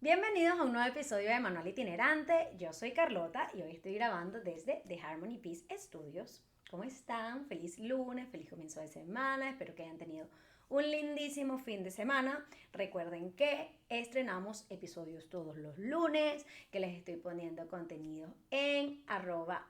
Bienvenidos a un nuevo episodio de Manual Itinerante. Yo soy Carlota y hoy estoy grabando desde The Harmony Peace Studios. ¿Cómo están? Feliz lunes, feliz comienzo de semana. Espero que hayan tenido un lindísimo fin de semana. Recuerden que estrenamos episodios todos los lunes, que les estoy poniendo contenido en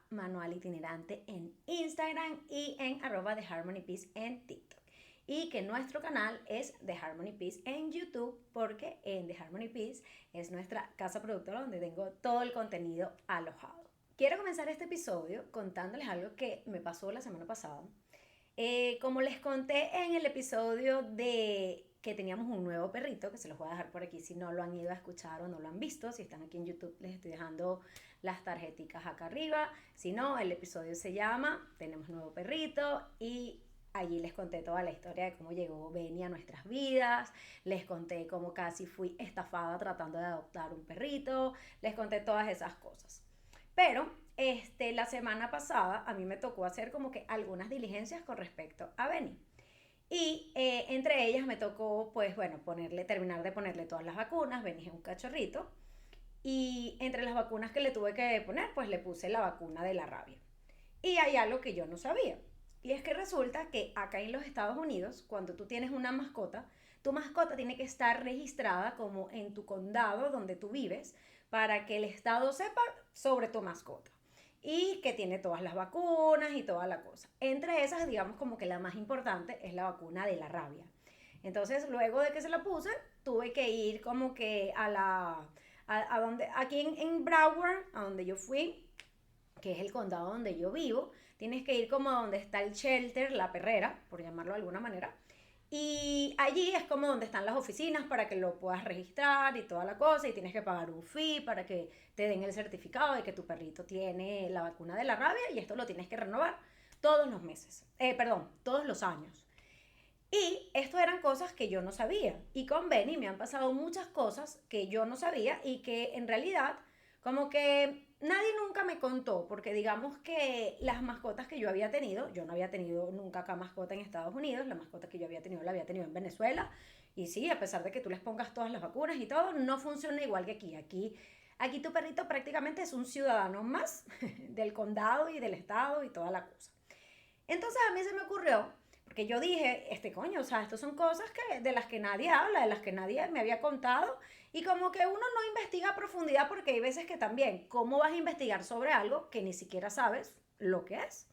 @manualitinerante en Instagram y en @The Harmony Peace en TikTok. Y que nuestro canal es The Harmony Peace en YouTube, porque en The Harmony Peace es nuestra casa productora donde tengo todo el contenido alojado. Quiero comenzar este episodio contándoles algo que me pasó la semana pasada. Como les conté en el episodio de que teníamos un nuevo perrito, que se los voy a dejar por aquí si no lo han ido a escuchar o no lo han visto. Si están aquí en YouTube les estoy dejando las tarjeticas acá arriba. Si no, el episodio se llama Tenemos nuevo perrito y allí les conté toda la historia de cómo llegó Benny a nuestras vidas, les conté cómo casi fui estafada tratando de adoptar un perrito, les conté todas esas cosas. Pero la semana pasada a mí me tocó hacer como que algunas diligencias con respecto a Benny. Y entre ellas me tocó, pues bueno, terminar de ponerle todas las vacunas. Benny es un cachorrito. Y entre las vacunas que le tuve que poner, pues le puse la vacuna de la rabia. Y hay algo que yo no sabía. Y es que resulta que acá en los Estados Unidos, cuando tú tienes una mascota, tu mascota tiene que estar registrada como en tu condado donde tú vives para que el estado sepa sobre tu mascota y que tiene todas las vacunas y toda la cosa. Entre esas, digamos como que la más importante es la vacuna de la rabia. Entonces, luego de que se la puse, tuve que ir como que a donde, aquí en Broward, a donde yo fui, que es el condado donde yo vivo, tienes que ir como a donde está el shelter, la perrera, por llamarlo de alguna manera. Y allí es como donde están las oficinas para que lo puedas registrar y toda la cosa. Y tienes que pagar un fee para que te den el certificado de que tu perrito tiene la vacuna de la rabia. Y esto lo tienes que renovar todos los meses. Todos los años. Y esto eran cosas que yo no sabía. Y con Benny me han pasado muchas cosas que yo no sabía y que en realidad como que nadie nunca me contó, porque digamos que las mascotas que yo había tenido, yo no había tenido nunca acá mascota en Estados Unidos, la mascota que yo había tenido la había tenido en Venezuela. Y sí, a pesar de que tú les pongas todas las vacunas y todo, no funciona igual que aquí. Aquí tu perrito prácticamente es un ciudadano más del condado y del estado y toda la cosa. Entonces a mí se me ocurrió, porque yo dije, coño, o sea, estas son cosas de las que nadie habla, de las que nadie me había contado, y como que uno no investiga a profundidad, porque hay veces que también, ¿cómo vas a investigar sobre algo que ni siquiera sabes lo que es?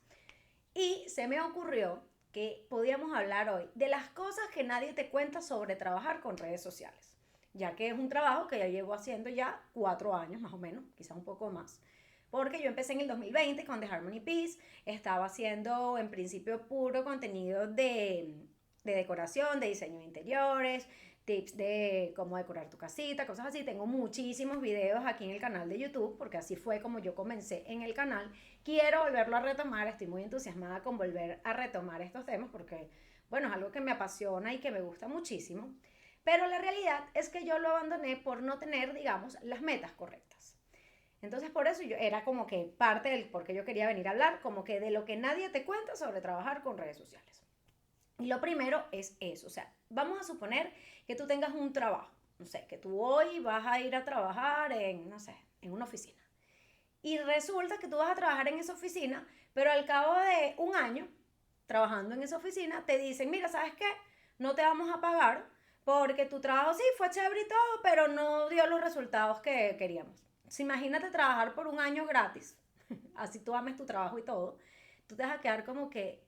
Y se me ocurrió que podíamos hablar hoy de las cosas que nadie te cuenta sobre trabajar con redes sociales, ya que es un trabajo que ya llevo haciendo ya 4 años más o menos, quizás un poco más. Porque yo empecé en el 2020 con The Harmony Peace, estaba haciendo en principio puro contenido de decoración, de diseño de interiores, tips de cómo decorar tu casita, cosas así. Tengo muchísimos videos aquí en el canal de YouTube, porque así fue como yo comencé en el canal. Quiero volverlo a retomar, estoy muy entusiasmada con volver a retomar estos temas porque, bueno, es algo que me apasiona y que me gusta muchísimo. Pero la realidad es que yo lo abandoné por no tener, digamos, las metas correctas. Entonces por eso yo era como que parte del por qué yo quería venir a hablar, como que de lo que nadie te cuenta sobre trabajar con redes sociales. Y lo primero es eso, o sea, vamos a suponer que tú tengas un trabajo, no sé, que tú hoy vas a ir a trabajar en, no sé, en una oficina. Y resulta que tú vas a trabajar en esa oficina, pero al cabo de un año trabajando en esa oficina te dicen, mira, ¿sabes qué? No te vamos a pagar porque tu trabajo sí fue chévere y todo, pero no dio los resultados que queríamos. Imagínate trabajar por un año gratis, así tú ames tu trabajo y todo, tú te vas a quedar como que,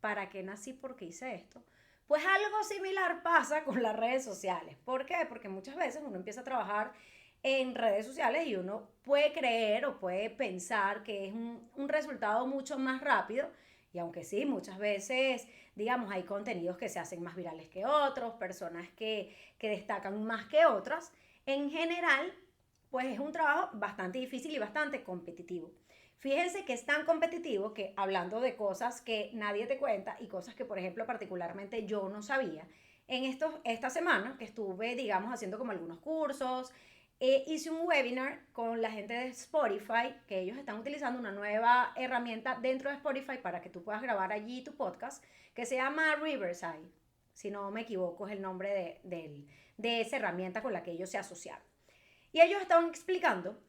¿para qué nací? ¿Por qué hice esto? Pues algo similar pasa con las redes sociales. ¿Por qué? Porque muchas veces uno empieza a trabajar en redes sociales y uno puede creer o puede pensar que es un resultado mucho más rápido. Y aunque sí, muchas veces, digamos, hay contenidos que se hacen más virales que otros, personas que destacan más que otras, en general, pues es un trabajo bastante difícil y bastante competitivo. Fíjense que es tan competitivo que hablando de cosas que nadie te cuenta y cosas que, por ejemplo, particularmente yo no sabía, esta semana que estuve, digamos, haciendo como algunos cursos, hice un webinar con la gente de Spotify, que ellos están utilizando una nueva herramienta dentro de Spotify para que tú puedas grabar allí tu podcast, que se llama Riverside, si no me equivoco es el nombre de esa herramienta con la que ellos se asociaron. Y ellos estaban explicando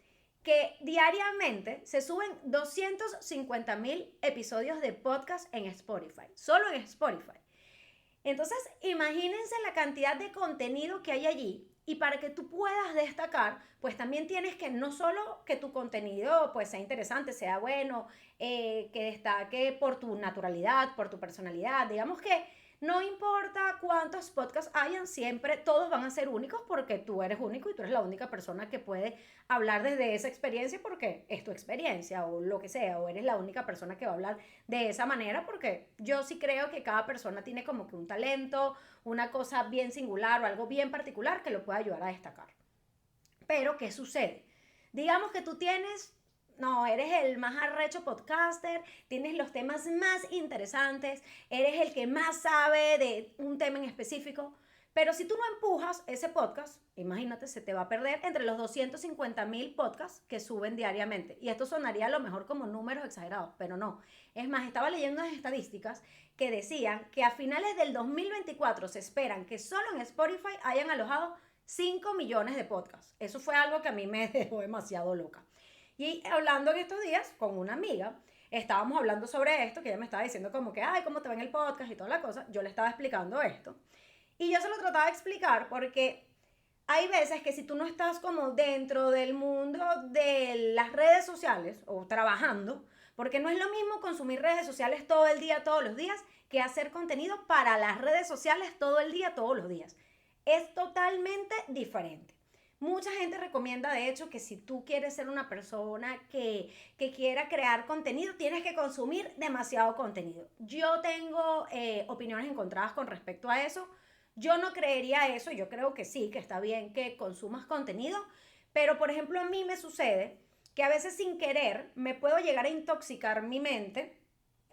que diariamente se suben 250,000 episodios de podcast en Spotify, solo en Spotify. Entonces, imagínense la cantidad de contenido que hay allí, y para que tú puedas destacar, pues también tienes que no solo que tu contenido pues sea interesante, sea bueno, que destaque por tu naturalidad, por tu personalidad. Digamos que no importa cuántos podcasts hayan, siempre todos van a ser únicos porque tú eres único y tú eres la única persona que puede hablar desde esa experiencia porque es tu experiencia o lo que sea, o eres la única persona que va a hablar de esa manera, porque yo sí creo que cada persona tiene como que un talento, una cosa bien singular o algo bien particular que lo pueda ayudar a destacar. Pero, ¿qué sucede? Digamos que tú tienes, no, eres el más arrecho podcaster, tienes los temas más interesantes, eres el que más sabe de un tema en específico, pero si tú no empujas ese podcast, imagínate, se te va a perder entre los 250,000 podcasts que suben diariamente. Y esto sonaría a lo mejor como números exagerados, pero no. Es más, estaba leyendo unas estadísticas que decían que a finales del 2024 se esperan que solo en Spotify hayan alojado 5 millones de podcasts. Eso fue algo que a mí me dejó demasiado loca. Y hablando en estos días con una amiga, estábamos hablando sobre esto, que ella me estaba diciendo como que, ay, ¿cómo te va en el podcast y toda la cosa? Yo le estaba explicando esto. Y yo se lo trataba de explicar porque hay veces que si tú no estás como dentro del mundo de las redes sociales o trabajando, porque no es lo mismo consumir redes sociales todo el día, todos los días, que hacer contenido para las redes sociales todo el día, todos los días. Es totalmente diferente. Mucha gente recomienda, de hecho, que si tú quieres ser una persona que quiera crear contenido, tienes que consumir demasiado contenido. Yo tengo opiniones encontradas con respecto a eso. Yo no creería eso, yo creo que sí, que está bien que consumas contenido, pero por ejemplo a mí me sucede que a veces sin querer me puedo llegar a intoxicar mi mente,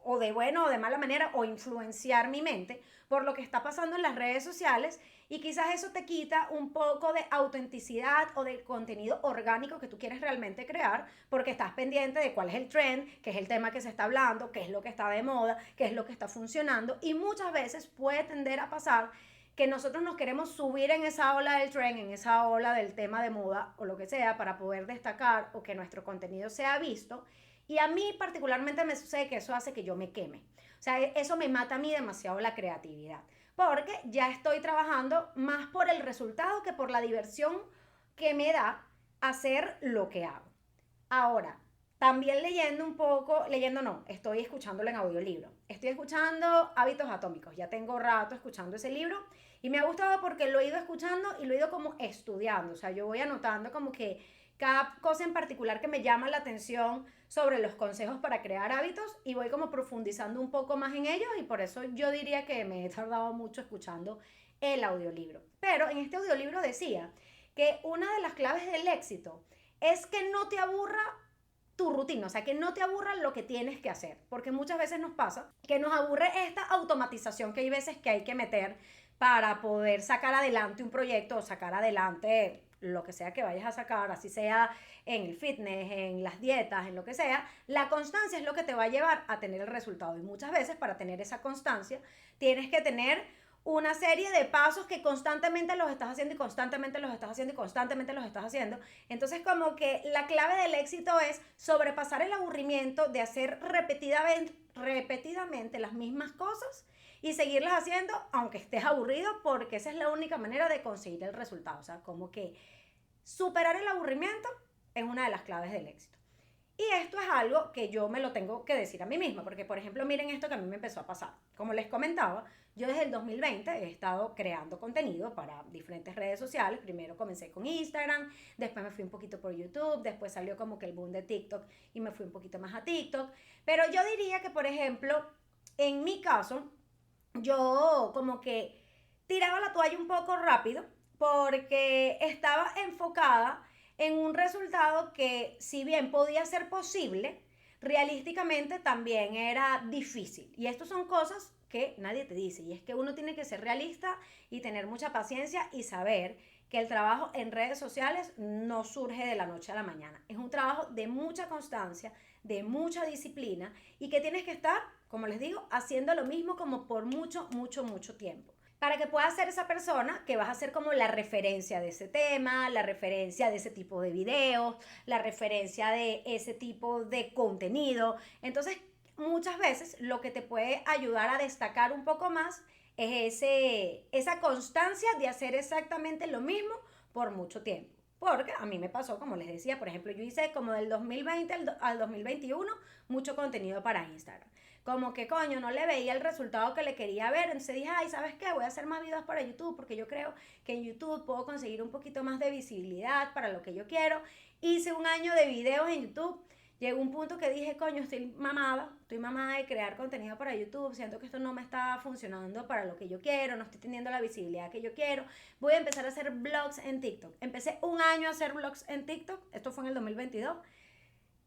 o de buena o de mala manera, o influenciar mi mente por lo que está pasando en las redes sociales, y quizás eso te quita un poco de autenticidad o de contenido orgánico que tú quieres realmente crear, porque estás pendiente de cuál es el trend, qué es el tema que se está hablando, qué es lo que está de moda, qué es lo que está funcionando, y muchas veces puede tender a pasar que nosotros nos queremos subir en esa ola del trend, en esa ola del tema de moda o lo que sea, para poder destacar o que nuestro contenido sea visto. Y a mí particularmente me sucede que eso hace que yo me queme. O sea, eso me mata a mí demasiado la creatividad. Porque ya estoy trabajando más por el resultado que por la diversión que me da hacer lo que hago. Ahora, también leyendo un poco, leyendo no, estoy escuchándolo en audiolibro. Estoy escuchando Hábitos Atómicos. Ya tengo rato escuchando ese libro y me ha gustado porque lo he ido escuchando y lo he ido como estudiando. O sea, yo voy anotando como que cada cosa en particular que me llama la atención sobre los consejos para crear hábitos y voy como profundizando un poco más en ellos, y por eso yo diría que me he tardado mucho escuchando el audiolibro. Pero en este audiolibro decía que una de las claves del éxito es que no te aburra tu rutina, o sea, que no te aburra lo que tienes que hacer, porque muchas veces nos pasa que nos aburre esta automatización que hay veces que hay que meter para poder sacar adelante un proyecto o sacar adelante lo que sea que vayas a sacar, así sea en el fitness, en las dietas, en lo que sea. La constancia es lo que te va a llevar a tener el resultado, y muchas veces para tener esa constancia tienes que tener una serie de pasos que constantemente los estás haciendo y constantemente los estás haciendo y constantemente los estás haciendo. Entonces, como que la clave del éxito es sobrepasar el aburrimiento de hacer repetidamente las mismas cosas y seguirlas haciendo aunque estés aburrido, porque esa es la única manera de conseguir el resultado. O sea, como que superar el aburrimiento es una de las claves del éxito. Y esto es algo que yo me lo tengo que decir a mí misma, porque por ejemplo, miren esto que a mí me empezó a pasar. Como les comentaba, yo desde el 2020 he estado creando contenido para diferentes redes sociales. Primero comencé con Instagram, después me fui un poquito por YouTube, después salió como que el boom de TikTok y me fui un poquito más a TikTok. Pero yo diría que, por ejemplo, en mi caso, yo como que tiraba la toalla un poco rápido porque estaba enfocada en un resultado que, si bien podía ser posible, realísticamente también era difícil. Y estas son cosas que nadie te dice, y es que uno tiene que ser realista y tener mucha paciencia y saber que el trabajo en redes sociales no surge de la noche a la mañana. Es un trabajo de mucha constancia, de mucha disciplina, y que tienes que estar, como les digo, haciendo lo mismo como por mucho, mucho, mucho tiempo. para que puedas ser esa persona que vas a ser como la referencia de ese tema, la referencia de ese tipo de videos, la referencia de ese tipo de contenido. Entonces, muchas veces lo que te puede ayudar a destacar un poco más es esa constancia de hacer exactamente lo mismo por mucho tiempo. Porque a mí me pasó, como les decía, por ejemplo, yo hice como del 2020 al 2021 mucho contenido para Instagram. Como que coño, no le veía el resultado que le quería ver. Entonces dije, ay, ¿sabes qué? Voy a hacer más videos para YouTube porque yo creo que en YouTube puedo conseguir un poquito más de visibilidad para lo que yo quiero. Hice un año de videos en YouTube. Llegó un punto que dije, coño, estoy mamada de crear contenido para YouTube, siento que esto no me está funcionando para lo que yo quiero, no estoy teniendo la visibilidad que yo quiero, voy a empezar a hacer vlogs en TikTok. Empecé un año a hacer vlogs en TikTok, esto fue en el 2022.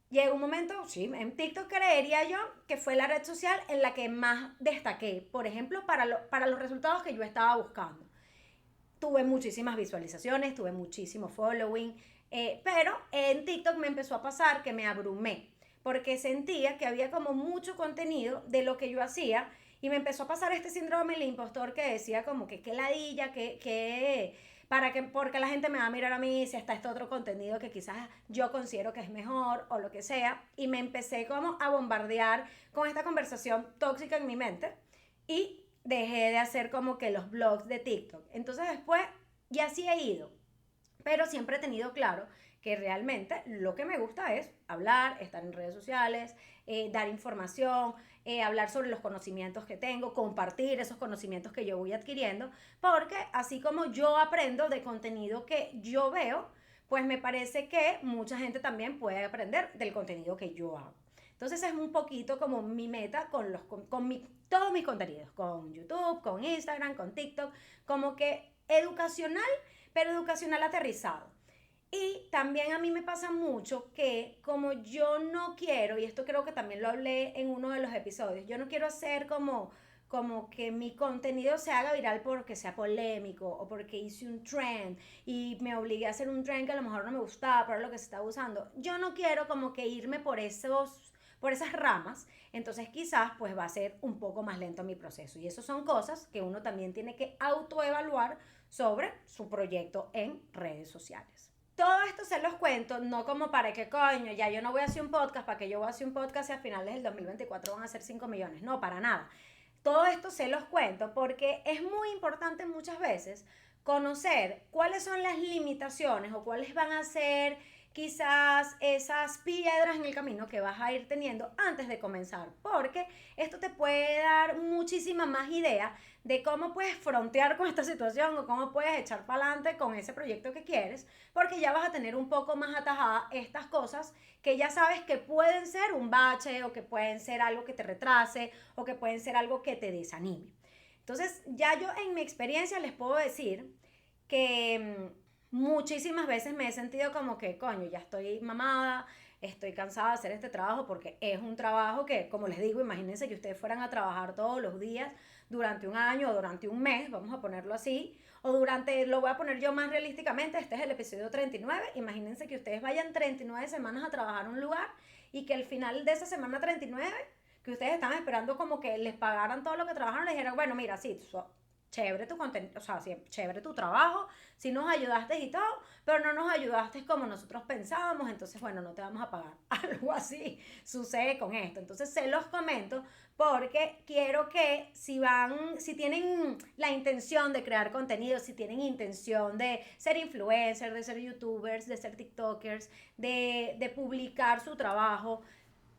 Llegó un momento, sí, en TikTok creería yo que fue la red social en la que más destaqué, por ejemplo, para los resultados que yo estaba buscando. Tuve muchísimas visualizaciones, tuve muchísimo following, pero en TikTok me empezó a pasar que me abrumé, porque sentía que había como mucho contenido de lo que yo hacía y me empezó a pasar este síndrome del impostor que decía como que qué ladilla, porque la gente me va a mirar a mí si está este otro contenido que quizás yo considero que es mejor o lo que sea, y me empecé como a bombardear con esta conversación tóxica en mi mente y dejé de hacer como que los blogs de TikTok. Entonces después, y así he ido, pero siempre he tenido claro que realmente lo que me gusta es hablar, estar en redes sociales, dar información, hablar sobre los conocimientos que tengo, compartir esos conocimientos que yo voy adquiriendo, porque así como yo aprendo de contenido que yo veo, pues me parece que mucha gente también puede aprender del contenido que yo hago. Entonces es un poquito como mi meta todos mis contenidos, con YouTube, con Instagram, con TikTok, como que educacional, pero educacional aterrizado. Y también a mí me pasa mucho que como yo no quiero, y esto creo que también lo hablé en uno de los episodios, yo no quiero hacer como que mi contenido se haga viral porque sea polémico o porque hice un trend y me obligué a hacer un trend que a lo mejor no me gustaba, pero lo que se está usando. Yo no quiero como que irme por esas ramas, entonces quizás pues va a ser un poco más lento mi proceso. Y eso son cosas que uno también tiene que autoevaluar sobre su proyecto en redes sociales. Todo esto se los cuento, no como para que coño, ya yo no voy a hacer un podcast, para que yo voy a hacer un podcast y a finales del 2024 van a ser 5 millones. No, para nada. Todo esto se los cuento porque es muy importante muchas veces conocer cuáles son las limitaciones o cuáles van a ser quizás esas piedras en el camino que vas a ir teniendo antes de comenzar, porque esto te puede dar muchísima más idea de cómo puedes frontear con esta situación o cómo puedes echar para adelante con ese proyecto que quieres, porque ya vas a tener un poco más atajadas estas cosas que ya sabes que pueden ser un bache o que pueden ser algo que te retrase o que pueden ser algo que te desanime. Entonces, ya yo en mi experiencia les puedo decir que muchísimas veces me he sentido como que, coño, ya estoy mamada, estoy cansada de hacer este trabajo porque es un trabajo que, como les digo, imagínense que ustedes fueran a trabajar todos los días durante un año o durante un mes, vamos a ponerlo así, o lo voy a poner yo más realísticamente, este es el episodio 39, imagínense que ustedes vayan 39 semanas a trabajar a un lugar y que al final de esa semana 39, que ustedes estaban esperando como que les pagaran todo lo que trabajaron, les dijeran, bueno, mira, sí, chévere tu contenido, o sea, sí, chévere tu trabajo, sí nos ayudaste y todo, pero no nos ayudaste como nosotros pensábamos, entonces bueno, no te vamos a pagar. Algo así sucede con esto. Entonces se los comento porque quiero que si tienen la intención de crear contenido, si tienen intención de ser influencers, de ser youtubers, de ser tiktokers, de publicar su trabajo,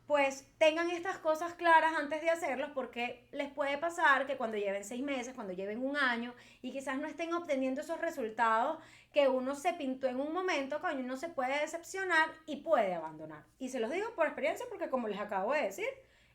pues tengan estas cosas claras antes de hacerlos, porque les puede pasar que cuando lleven 6 meses, cuando lleven un año y quizás no estén obteniendo esos resultados que uno se pintó en un momento, coño, uno se puede decepcionar y puede abandonar. Y se los digo por experiencia porque como les acabo de decir,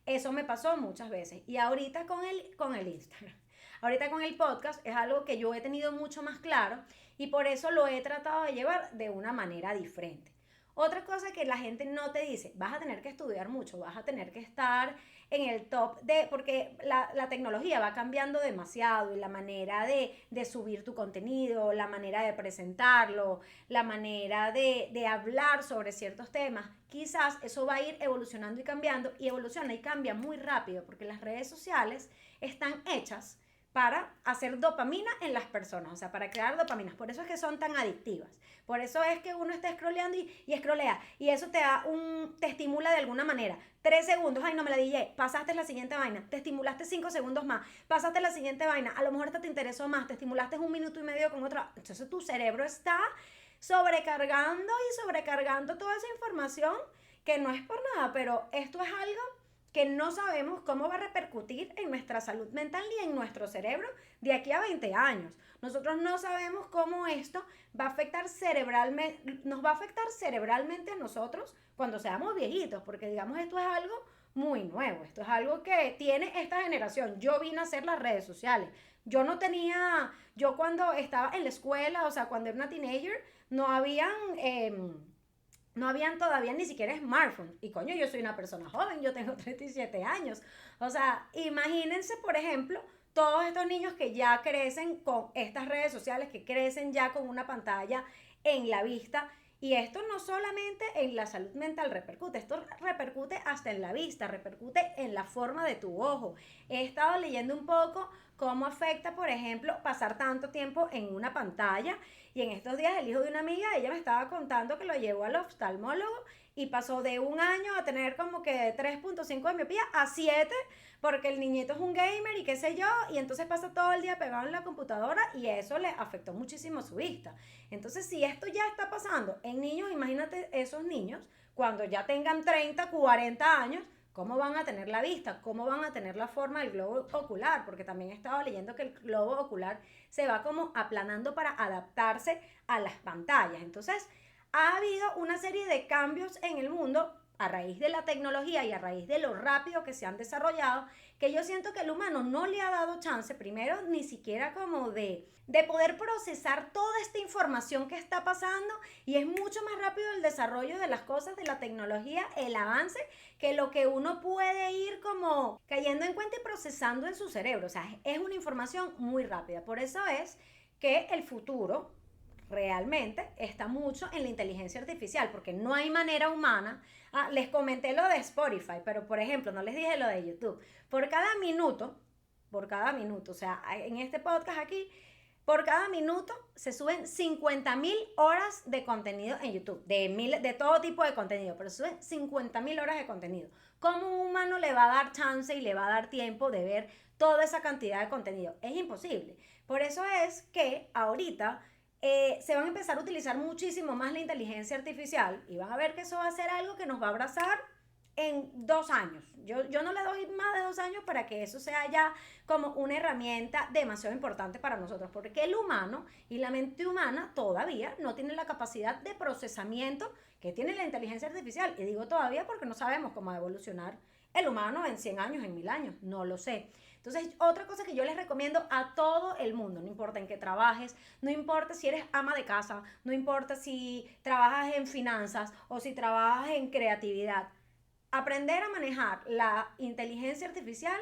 eso me pasó muchas veces. Y ahorita con el Instagram, ahorita con el podcast es algo que yo he tenido mucho más claro y por eso lo he tratado de llevar de una manera diferente. Otra cosa que la gente no te dice, vas a tener que estudiar mucho, vas a tener que estar en el top porque la tecnología va cambiando demasiado y la manera de subir tu contenido, la manera de presentarlo, la manera de hablar sobre ciertos temas, quizás eso va a ir evolucionando y cambiando y evoluciona y cambia muy rápido porque las redes sociales están hechas para hacer dopamina en las personas, o sea, para crear dopaminas. Por eso es que son tan adictivas. Por eso es que uno está scrolleando y scrollea, y eso te estimula de alguna manera. 3 segundos, ay, no me la dije, pasaste la siguiente vaina, te estimulaste 5 segundos más, pasaste la siguiente vaina, a lo mejor te interesó más, te estimulaste 1 minuto y medio con otra. Entonces tu cerebro está sobrecargando toda esa información que no es por nada, pero esto es algo que no sabemos cómo va a repercutir en nuestra salud mental ni en nuestro cerebro de aquí a 20 años. Nosotros no sabemos cómo esto va a afectar cerebralmente, nos va a afectar cerebralmente a nosotros cuando seamos viejitos, porque digamos esto es algo muy nuevo, esto es algo que tiene esta generación. Yo vine a hacer las redes sociales. Yo cuando estaba en la escuela, o sea, cuando era una teenager, no habían... no habían todavía ni siquiera smartphones. Y coño, yo soy una persona joven, yo tengo 37 años. O sea, imagínense, por ejemplo, todos estos niños que ya crecen con estas redes sociales, que crecen ya con una pantalla en la vista. Y esto no solamente en la salud mental repercute, esto repercute hasta en la vista, repercute en la forma de tu ojo. He estado leyendo un poco cómo afecta, por ejemplo, pasar tanto tiempo en una pantalla. Y en estos días el hijo de una amiga, ella me estaba contando que lo llevó al oftalmólogo y pasó de 1 año a tener como que 3.5 de miopía a 7, porque el niñito es un gamer y qué sé yo, y entonces pasa todo el día pegado en la computadora y eso le afectó muchísimo su vista. Entonces, si esto ya está pasando en niños, imagínate esos niños cuando ya tengan 30, 40 años, cómo van a tener la vista, cómo van a tener la forma del globo ocular, porque también he estado leyendo que el globo ocular se va como aplanando para adaptarse a las pantallas. Entonces, ha habido una serie de cambios en el mundo a raíz de la tecnología y a raíz de lo rápido que se han desarrollado, que yo siento que el humano no le ha dado chance, primero, ni siquiera como de poder procesar toda esta información que está pasando, y es mucho más rápido el desarrollo de las cosas, de la tecnología, el avance, que lo que uno puede ir como cayendo en cuenta y procesando en su cerebro. O sea, es una información muy rápida. Por eso es que el futuro realmente está mucho en la inteligencia artificial, porque no hay manera humana. Les comenté lo de Spotify, pero por ejemplo, no les dije lo de YouTube. Por cada minuto, o sea, en este podcast aquí, por cada minuto se suben 50.000 horas de contenido en YouTube, de todo tipo de contenido, pero suben 50.000 horas de contenido. ¿Cómo un humano le va a dar chance y le va a dar tiempo de ver toda esa cantidad de contenido? Es imposible. Por eso es que ahorita se van a empezar a utilizar muchísimo más la inteligencia artificial y van a ver que eso va a ser algo que nos va a abrazar en 2 años. Yo no le doy más de 2 años para que eso sea ya como una herramienta demasiado importante para nosotros, porque el humano y la mente humana todavía no tienen la capacidad de procesamiento que tiene la inteligencia artificial. Y digo todavía porque no sabemos cómo va a evolucionar el humano en 100 años, en 1000 años, no lo sé. Entonces, otra cosa que yo les recomiendo a todo el mundo, no importa en qué trabajes, no importa si eres ama de casa, no importa si trabajas en finanzas o si trabajas en creatividad, aprender a manejar la inteligencia artificial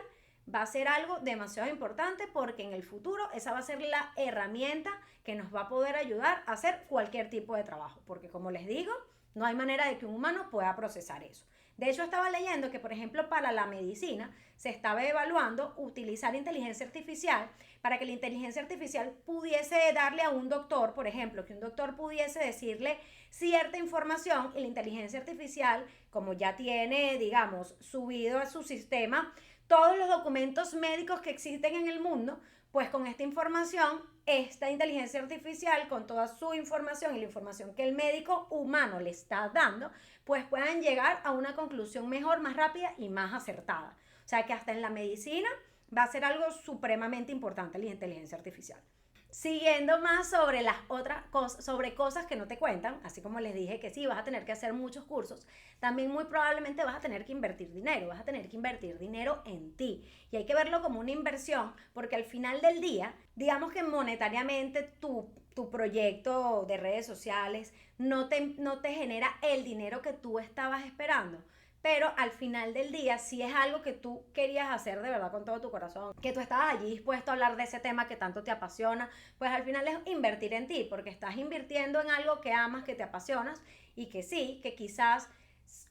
va a ser algo demasiado importante, porque en el futuro esa va a ser la herramienta que nos va a poder ayudar a hacer cualquier tipo de trabajo, porque como les digo, no hay manera de que un humano pueda procesar eso. De hecho, estaba leyendo que, por ejemplo, para la medicina se estaba evaluando utilizar inteligencia artificial para que la inteligencia artificial pudiese darle a un doctor, por ejemplo, que un doctor pudiese decirle cierta información y la inteligencia artificial, como ya tiene, digamos, subido a su sistema todos los documentos médicos que existen en el mundo, pues con esta información, esta inteligencia artificial, con toda su información y la información que el médico humano le está dando, pues puedan llegar a una conclusión mejor, más rápida y más acertada. O sea que hasta en la medicina va a ser algo supremamente importante la inteligencia artificial. Siguiendo más sobre las otras cosas, sobre cosas que no te cuentan, así como les dije que sí, vas a tener que hacer muchos cursos, también muy probablemente vas a tener que invertir dinero, vas a tener que invertir dinero en ti. Y hay que verlo como una inversión, porque al final del día, digamos que monetariamente tu proyecto de redes sociales no te genera el dinero que tú estabas esperando. Pero al final del día, si es algo que tú querías hacer de verdad con todo tu corazón, que tú estabas allí dispuesto a hablar de ese tema que tanto te apasiona, pues al final es invertir en ti, porque estás invirtiendo en algo que amas, que te apasionas, y que sí, que quizás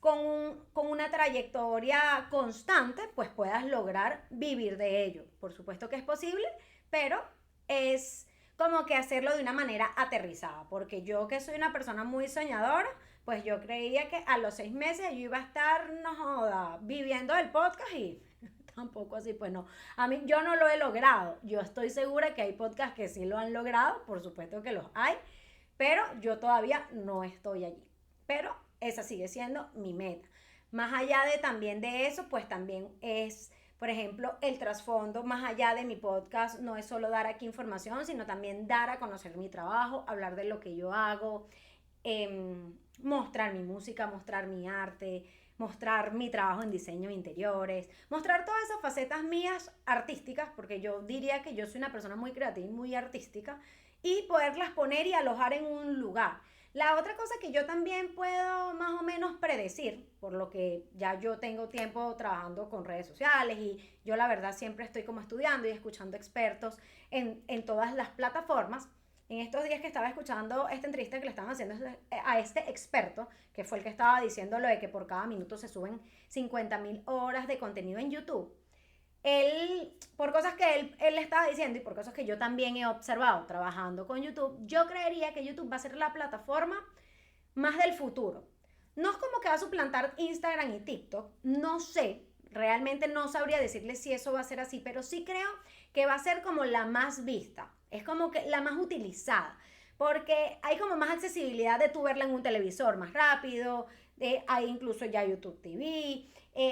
con una trayectoria constante, pues puedas lograr vivir de ello. Por supuesto que es posible, pero es como que hacerlo de una manera aterrizada, porque yo que soy una persona muy soñadora, pues yo creía que a los 6 meses yo iba a estar, no joda, viviendo del podcast y tampoco así, pues no. A mí yo no lo he logrado. Yo estoy segura que hay podcasts que sí lo han logrado, por supuesto que los hay, pero yo todavía no estoy allí. Pero esa sigue siendo mi meta. Más allá de también de eso, pues también es, por ejemplo, el trasfondo, más allá de mi podcast, no es solo dar aquí información, sino también dar a conocer mi trabajo, hablar de lo que yo hago, mostrar mi música, mostrar mi arte, mostrar mi trabajo en diseño de interiores, mostrar todas esas facetas mías artísticas, porque yo diría que yo soy una persona muy creativa y muy artística, y poderlas poner y alojar en un lugar. La otra cosa que yo también puedo más o menos predecir, por lo que ya yo tengo tiempo trabajando con redes sociales y yo la verdad siempre estoy como estudiando y escuchando expertos en todas las plataformas. En estos días que estaba escuchando esta entrevista que le estaban haciendo a este experto, que fue el que estaba diciendo lo de que por cada minuto se suben 50.000 horas de contenido en YouTube, él, por cosas que él estaba diciendo y por cosas que yo también he observado trabajando con YouTube, yo creería que YouTube va a ser la plataforma más del futuro. No es como que va a suplantar Instagram y TikTok, no sé, realmente no sabría decirle si eso va a ser así, pero sí creo que va a ser como la más vista, es como que la más utilizada, porque hay como más accesibilidad de tú verla en un televisor más rápido, hay incluso ya YouTube TV,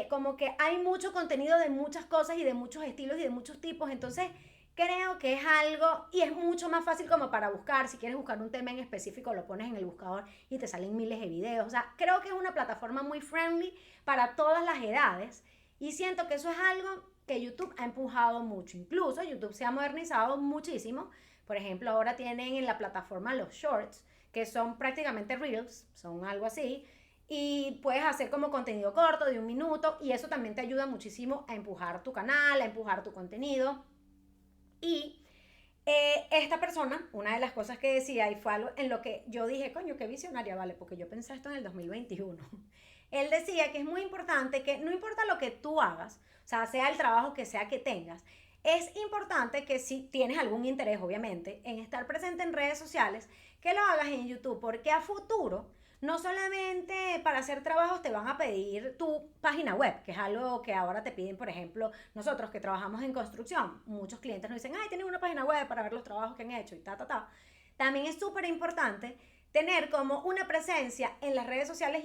como que hay mucho contenido de muchas cosas y de muchos estilos y de muchos tipos, entonces creo que es algo y es mucho más fácil como para buscar, si quieres buscar un tema en específico lo pones en el buscador y te salen miles de videos, o sea, creo que es una plataforma muy friendly para todas las edades y siento que eso es algo que YouTube ha empujado mucho, incluso YouTube se ha modernizado muchísimo, por ejemplo ahora tienen en la plataforma los shorts, que son prácticamente reels, son algo así, y puedes hacer como contenido corto de 1 minuto y eso también te ayuda muchísimo a empujar tu canal, a empujar tu contenido. Y esta persona, una de las cosas que decía y fue algo en lo que yo dije, coño, qué visionaria, vale, porque yo pensé esto en el 2021. Él decía que es muy importante que no importa lo que tú hagas, o sea el trabajo que sea que tengas, es importante que si tienes algún interés, obviamente, en estar presente en redes sociales, que lo hagas en YouTube, porque a futuro no solamente para hacer trabajos te van a pedir tu página web, que es algo que ahora te piden, por ejemplo, nosotros que trabajamos en construcción, muchos clientes nos dicen, ay, tienen una página web para ver los trabajos que han hecho y ta. También es súper importante tener como una presencia en las redes sociales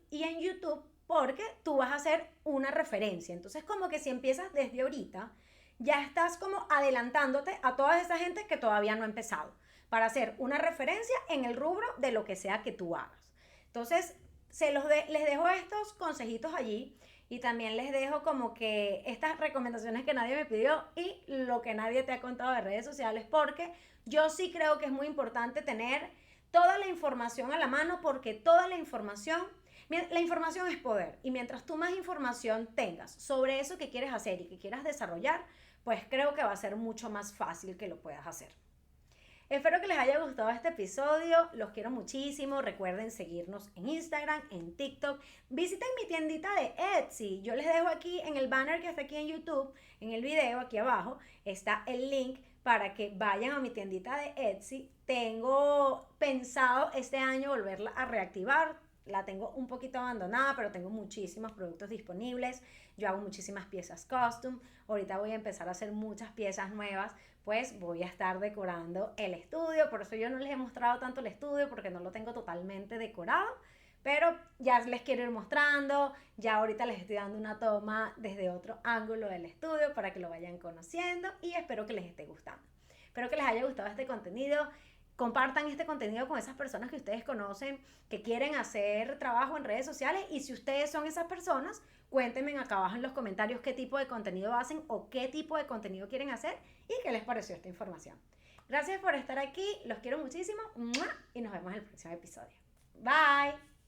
y en YouTube porque tú vas a ser una referencia. Entonces, como que si empiezas desde ahorita, ya estás como adelantándote a toda esa gente que todavía no ha empezado para hacer una referencia en el rubro de lo que sea que tú hagas. Entonces, les dejo estos consejitos allí y también les dejo como que estas recomendaciones que nadie me pidió y lo que nadie te ha contado de redes sociales, porque yo sí creo que es muy importante tener toda la información a la mano, porque toda la información es poder y mientras tú más información tengas sobre eso que quieres hacer y que quieras desarrollar, pues creo que va a ser mucho más fácil que lo puedas hacer. Espero que les haya gustado este episodio, los quiero muchísimo, recuerden seguirnos en Instagram, en TikTok, visiten mi tiendita de Etsy, yo les dejo aquí en el banner que está aquí en YouTube, en el video aquí abajo, está el link para que vayan a mi tiendita de Etsy. Tengo pensado este año volverla a reactivar, la tengo un poquito abandonada, pero tengo muchísimos productos disponibles, yo hago muchísimas piezas custom, ahorita voy a empezar a hacer muchas piezas nuevas, pues voy a estar decorando el estudio, por eso yo no les he mostrado tanto el estudio porque no lo tengo totalmente decorado, pero ya les quiero ir mostrando, ya ahorita les estoy dando una toma desde otro ángulo del estudio para que lo vayan conociendo y espero que les esté gustando. Espero que les haya gustado este contenido. Compartan este contenido con esas personas que ustedes conocen, que quieren hacer trabajo en redes sociales y si ustedes son esas personas, cuéntenme acá abajo en los comentarios qué tipo de contenido hacen o qué tipo de contenido quieren hacer y qué les pareció esta información. Gracias por estar aquí, los quiero muchísimo y nos vemos en el próximo episodio. Bye.